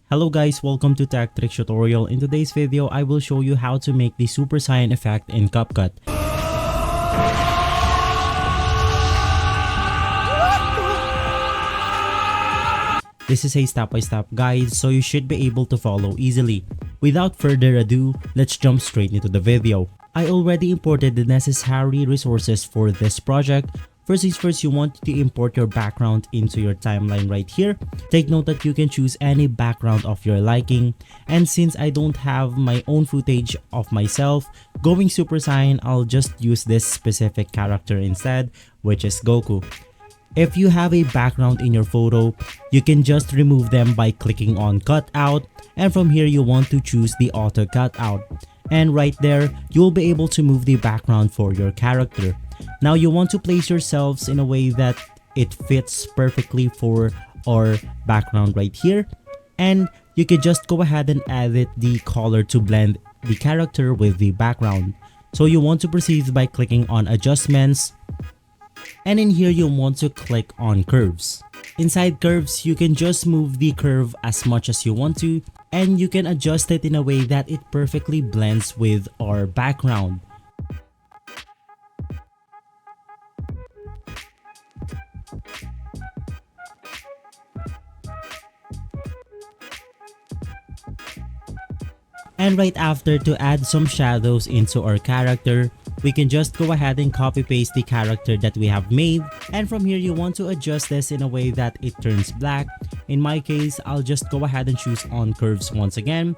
Hello guys, welcome to Tech Trick Tutorial. In today's video, I will show you how to make the Super Saiyan effect in CapCut. This is a step-by-step guide, so you should be able to follow easily. Without further ado, let's jump straight into the video. I already imported the necessary resources for this project. First things first, you want to import your background into your timeline right here. Take note that you can choose any background of your liking. And since I don't have my own footage of myself going Super Saiyan, I'll just use this specific character instead, which is Goku. If you have a background in your photo, you can just remove them by clicking on Cutout, and from here you want to choose the Auto Cutout. And right there, you'll be able to move the background for your character. Now you want to place yourselves in a way that it fits perfectly for our background right here. And you can just go ahead and edit the color to blend the character with the background. So you want to proceed by clicking on Adjustments. And in here you want to click on Curves. Inside Curves, you can just move the curve as much as you want to, and you can adjust it in a way that it perfectly blends with our background. And right after, to add some shadows into our character, we can just go ahead and copy paste the character that we have made. And from here, you want to adjust this in a way that it turns black. In my case, I'll just go ahead and choose on curves once again.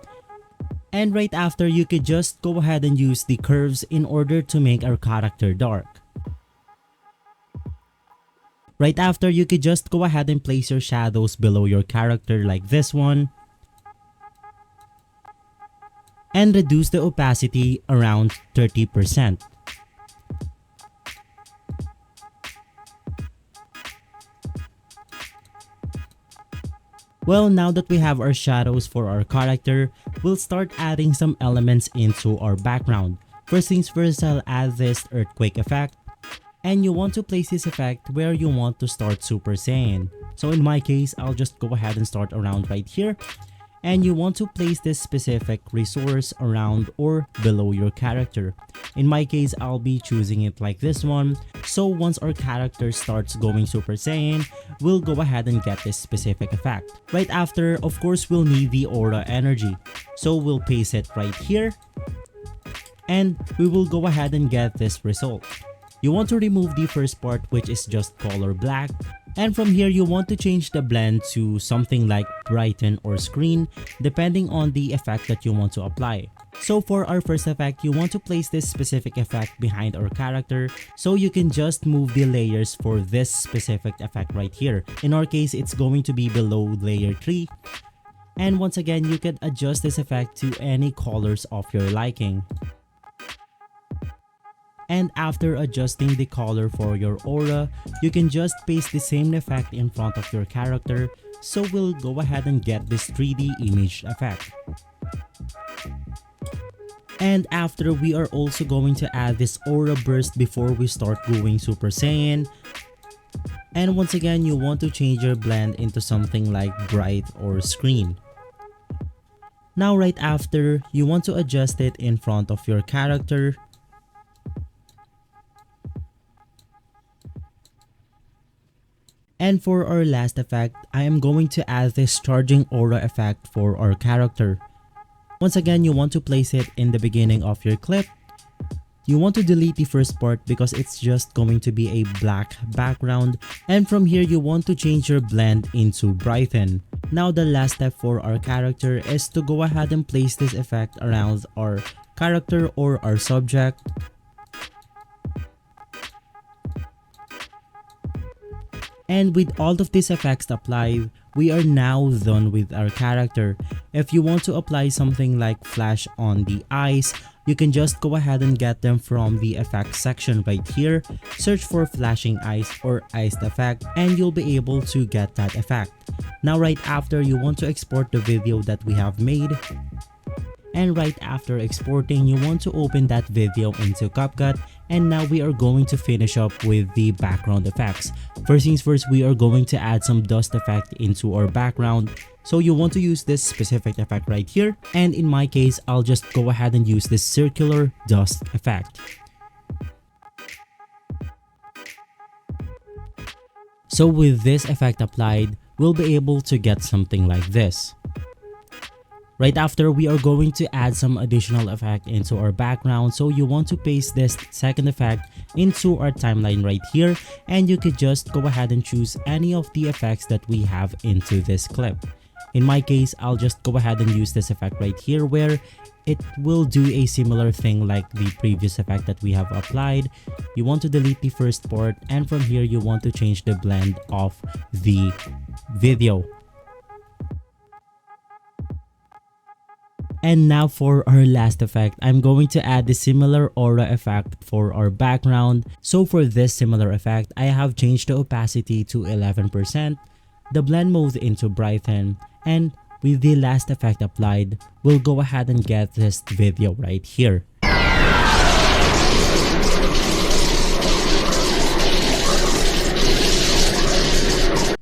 And right after, you could just go ahead and use the curves in order to make our character dark. Right after, you could just go ahead and place your shadows below your character like this one. And reduce the opacity around 30%. Well, now that we have our shadows for our character, we'll start adding some elements into our background. First things first, I'll add this earthquake effect. And you want to place this effect where you want to start Super Saiyan. So in my case, I'll just go ahead and start around right here. And you want to place this specific resource around or below your character. In my case, I'll be choosing it like this one. So once our character starts going Super Saiyan, we'll go ahead and get this specific effect. Right after, of course, we'll need the aura energy. So we'll paste it right here. And we will go ahead and get this result. You want to remove the first part, which is just color black. And from here, you want to change the blend to something like brighten or screen, depending on the effect that you want to apply. So for our first effect, you want to place this specific effect behind our character, so you can just move the layers for this specific effect right here. In our case, it's going to be below layer 3. And once again, you can adjust this effect to any colors of your liking. And after adjusting the color for your aura, you can just paste the same effect in front of your character. So we'll go ahead and get this 3D image effect. And after, we are also going to add this aura burst before we start going Super Saiyan. And once again, you want to change your blend into something like bright or screen. Now right after, you want to adjust it in front of your character. And for our last effect, I am going to add this charging aura effect for our character. Once again, you want to place it in the beginning of your clip. You want to delete the first part because it's just going to be a black background. And from here, you want to change your blend into brighten. Now the last step for our character is to go ahead and place this effect around our character or our subject. And with all of these effects applied, we are now done with our character. If you want to apply something like flash on the eyes, you can just go ahead and get them from the effects section right here. Search for flashing eyes or iced effect and you'll be able to get that effect. Now right after, you want to export the video that we have made. And right after exporting, you want to open that video into CapCut And now we are going to finish up with the background effects. First things first, we are going to add some dust effect into our background. So you want to use this specific effect right here. And in my case, I'll just go ahead and use this circular dust effect. So with this effect applied, we'll be able to get something like this. Right after, we are going to add some additional effect into our background. So you want to paste this second effect into our timeline right here, and you could just go ahead and choose any of the effects that we have into this clip. In my case, I'll just go ahead and use this effect right here where it will do a similar thing like the previous effect that we have applied. You want to delete the first part, and from here you want to change the blend of the video. And now for our last effect, I'm going to add the similar aura effect for our background. So for this similar effect, I have changed the opacity to 11%, the blend mode into brighten, and with the last effect applied, we'll go ahead and get this video right here.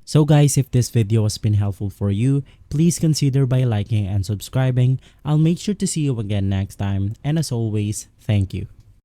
So guys, if this video has been helpful for you, please consider by liking and subscribing. I'll make sure to see you again next time, and as always, thank you.